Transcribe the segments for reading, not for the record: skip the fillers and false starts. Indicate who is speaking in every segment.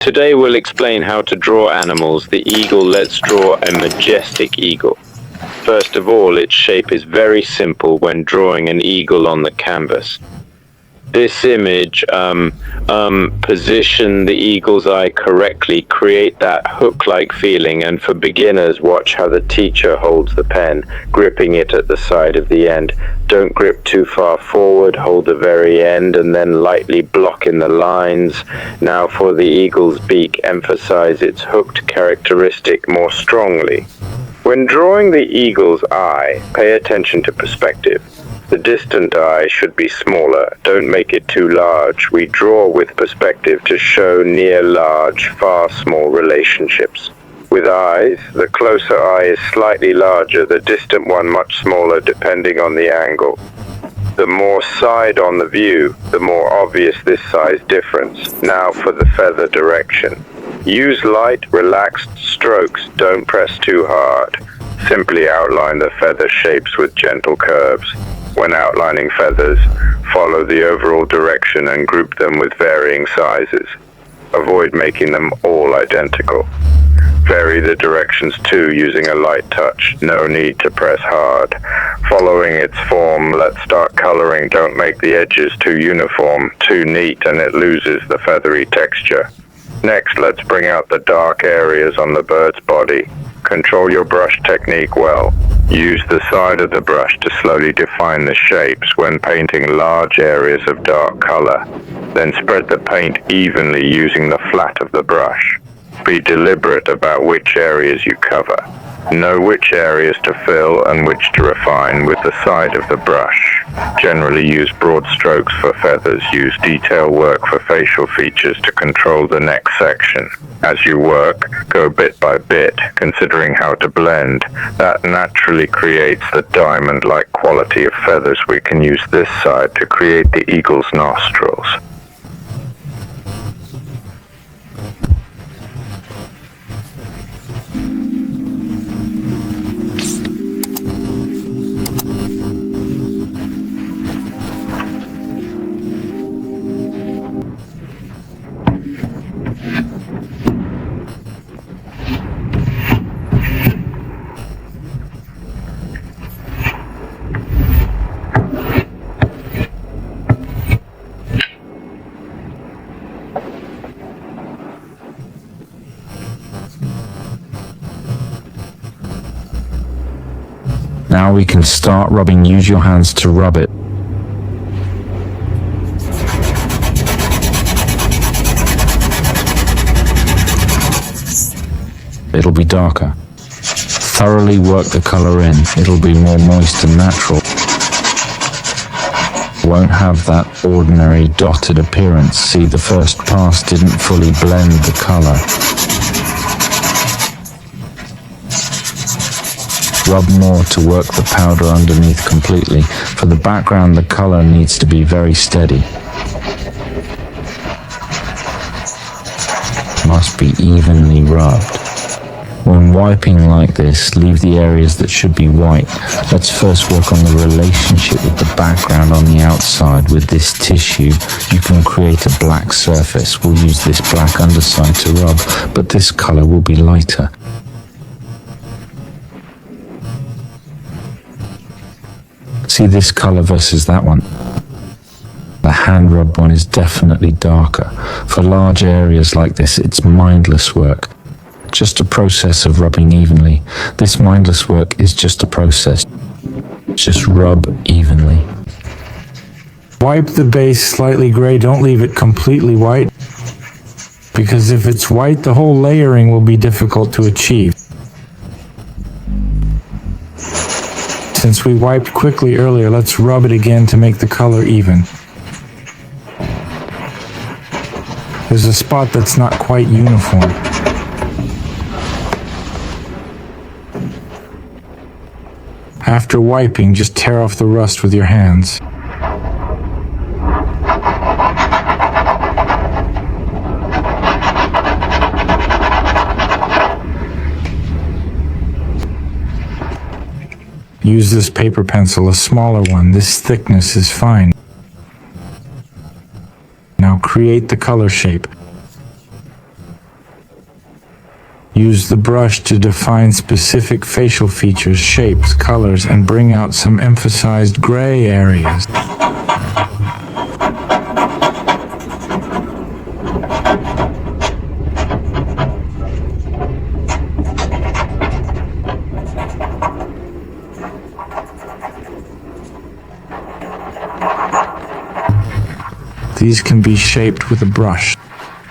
Speaker 1: Today we'll explain how to draw animals. The eagle. Let's draw a majestic eagle. First of all, its shape is very simple when drawing an eagle on the canvas. This image, position the eagle's eye correctly, create that hook-like feeling, and for beginners, watch how the teacher holds the pen, gripping it at the side of the end. Don't grip too far forward, hold the very end, and then lightly block in the lines. Now for the eagle's beak, emphasize its hooked characteristic more strongly. When drawing the eagle's eye, pay attention to perspective. The distant eye should be smaller. Don't make it too large. We draw with perspective to show near large, far small relationships. With eyes, the closer eye is slightly larger, the distant one much smaller depending on the angle. The more side on the view, the more obvious this size difference. Now for the feather direction. Use light, relaxed strokes. Don't press too hard. Simply outline the feather shapes with gentle curves. When outlining feathers, follow the overall direction and group them with varying sizes. Avoid making them all identical. Vary the directions too using a light touch. No need to press hard. Following its form, let's start coloring. Don't make the edges too uniform, too neat, and it loses the feathery texture. Next, let's bring out the dark areas on the bird's body. Control your brush technique well. Use the side of the brush to slowly define the shapes when painting large areas of dark color. Then spread the paint evenly using the flat of the brush. Be deliberate about which areas you cover. Know which areas to fill and which to refine with the side of the brush. Generally use broad strokes for feathers. Use detail work for facial features to control the next section. As you work, go bit by bit, considering how to blend. That naturally creates the diamond-like quality of feathers. We can use this side to create the eagle's nostrils.
Speaker 2: Now we can start rubbing. Use your hands to rub it. It'll be darker. Thoroughly work the color in. It'll be more moist and natural. Won't have that ordinary dotted appearance. See, the first pass didn't fully blend the color. Rub more to work the powder underneath completely. For the background, the color needs to be very steady. Must be evenly rubbed. When wiping like this, leave the areas that should be white. Let's first work on the relationship with the background on the outside. With this tissue, you can create a black surface. We'll use this black underside to rub, but this color will be lighter. See this color versus that one. The hand rub one is definitely darker. For large areas like this, it's mindless work. Just a process of rubbing evenly. This mindless work is just a process. Just rub evenly.
Speaker 3: Wipe the base slightly gray. Don't leave it completely white, because if it's white, the whole layering will be difficult to achieve. Since we wiped quickly earlier, let's rub it again to make the color even. There's a spot that's not quite uniform. After wiping, just tear off the rust with your hands. Use this paper pencil, a smaller one. This thickness is fine. Now create the color shape. Use the brush to define specific facial features, shapes, colors, and bring out some emphasized gray areas. These can be shaped with a brush.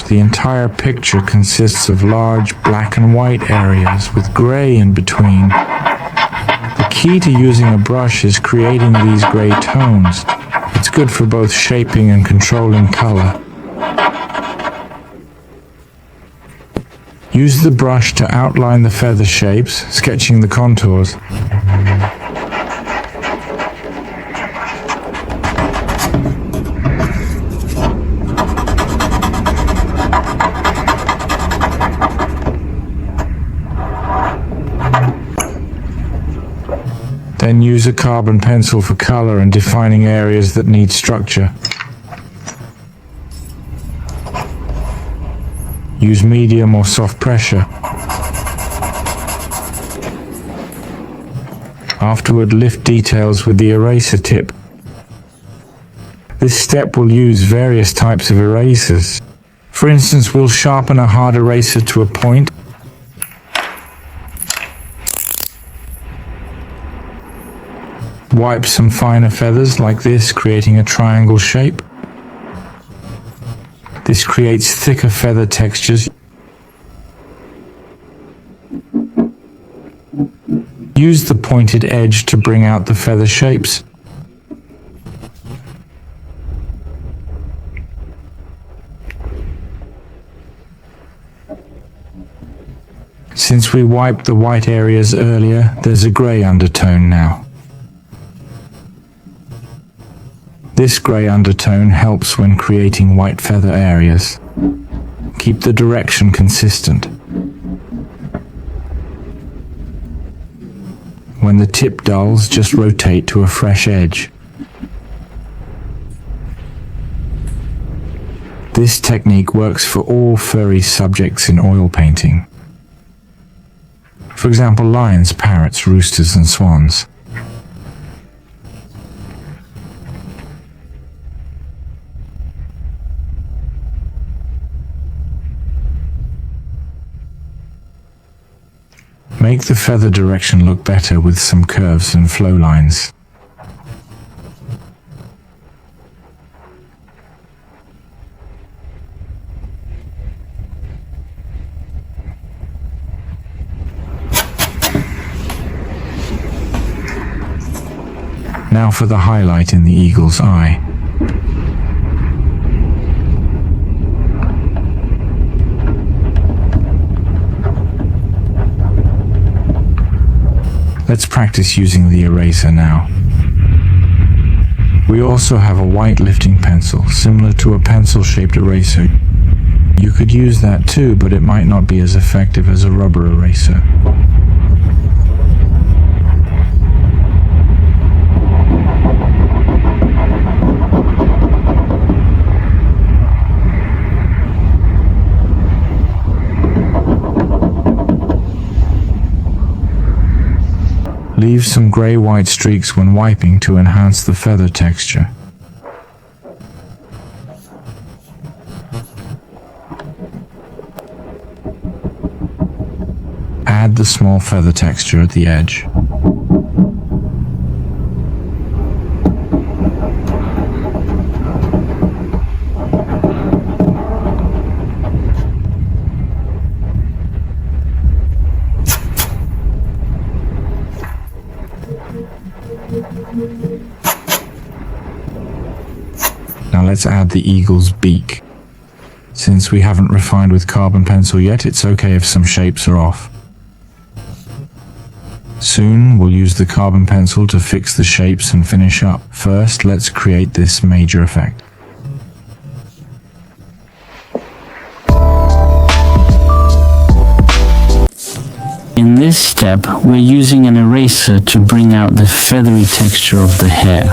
Speaker 3: The entire picture consists of large black and white areas with gray in between. The key to using a brush is creating these gray tones. It's good for both shaping and controlling color. Use the brush to outline the feather shapes, sketching the contours. Then use a carbon pencil for color and defining areas that need structure. Use medium or soft pressure. Afterward, lift details with the eraser tip. This step will use various types of erasers. For instance, we'll sharpen a hard eraser to a point. Wipe some finer feathers like this, creating a triangle shape. This creates thicker feather textures. Use the pointed edge to bring out the feather shapes. Since we wiped the white areas earlier, there's a gray undertone now. This grey undertone helps when creating white feather areas. Keep the direction consistent. When the tip dulls, just rotate to a fresh edge. This technique works for all furry subjects in oil painting. For example, lions, parrots, roosters, and swans. Make the feather direction look better with some curves and flow lines. Now for the highlight in the eagle's eye. Let's practice using the eraser now. We also have a white lifting pencil, similar to a pencil-shaped eraser. You could use that too, but it might not be as effective as a rubber eraser. Leave some grey-white streaks when wiping to enhance the feather texture. Add the small feather texture at the edge. Now let's add the eagle's beak. Since we haven't refined with carbon pencil yet, it's okay if some shapes are off. Soon we'll use the carbon pencil to fix the shapes and finish up. First, let's create this major effect.
Speaker 2: In this step, we're using an eraser to bring out the feathery texture of the hair.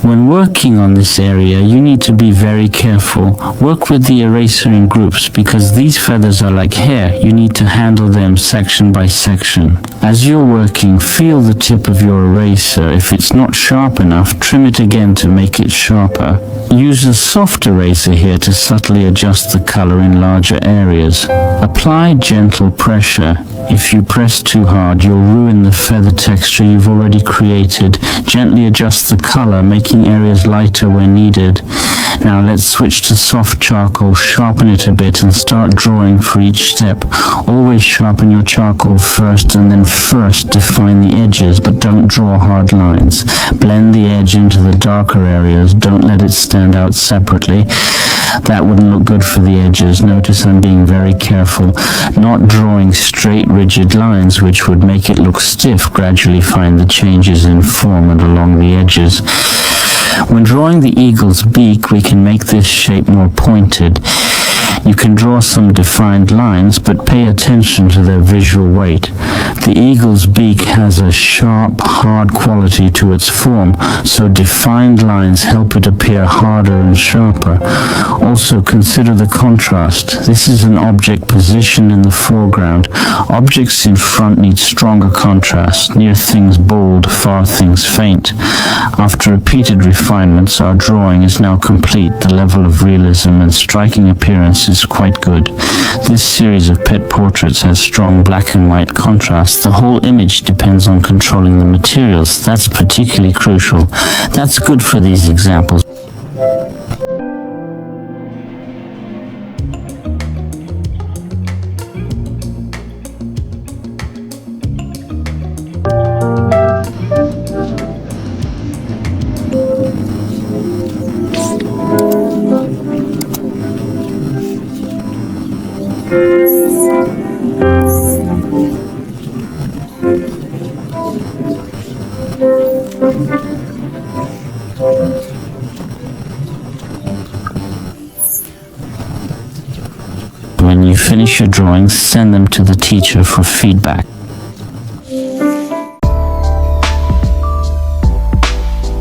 Speaker 2: When working on this area, you need to be very careful. Work with the eraser in groups because these feathers are like hair. You need to handle them section by section. As you're working, feel the tip of your eraser. If it's not sharp enough, trim it again to make it sharper. Use a soft eraser here to subtly adjust the color in larger areas. Apply gentle pressure. If you press too hard, you'll ruin the feather texture you've already created. Gently adjust the color, making areas lighter where needed. Now let's switch to soft charcoal, sharpen it a bit and start drawing for each step. Always sharpen your charcoal first and then first define the edges, but don't draw hard lines. Blend the edge into the darker areas, don't let it stand out separately. That wouldn't look good for the edges. Notice I'm being very careful, not drawing straight rigid lines which would make it look stiff. Gradually find the changes in form and along the edges. When drawing the eagle's beak, we can make this shape more pointed. You can draw some defined lines, but pay attention to their visual weight. The eagle's beak has a sharp, hard quality to its form, so defined lines help it appear harder and sharper. Also consider the contrast. This is an object positioned in the foreground. Objects in front need stronger contrast. Near things bold, far things faint. After repeated refinements, our drawing is now complete. The level of realism and striking appearance is quite good. This series of pet portraits has strong black and white contrast. The whole image depends on controlling the materials. That's particularly crucial. That's good for these examples. When you finish your drawings, send them to the teacher for feedback.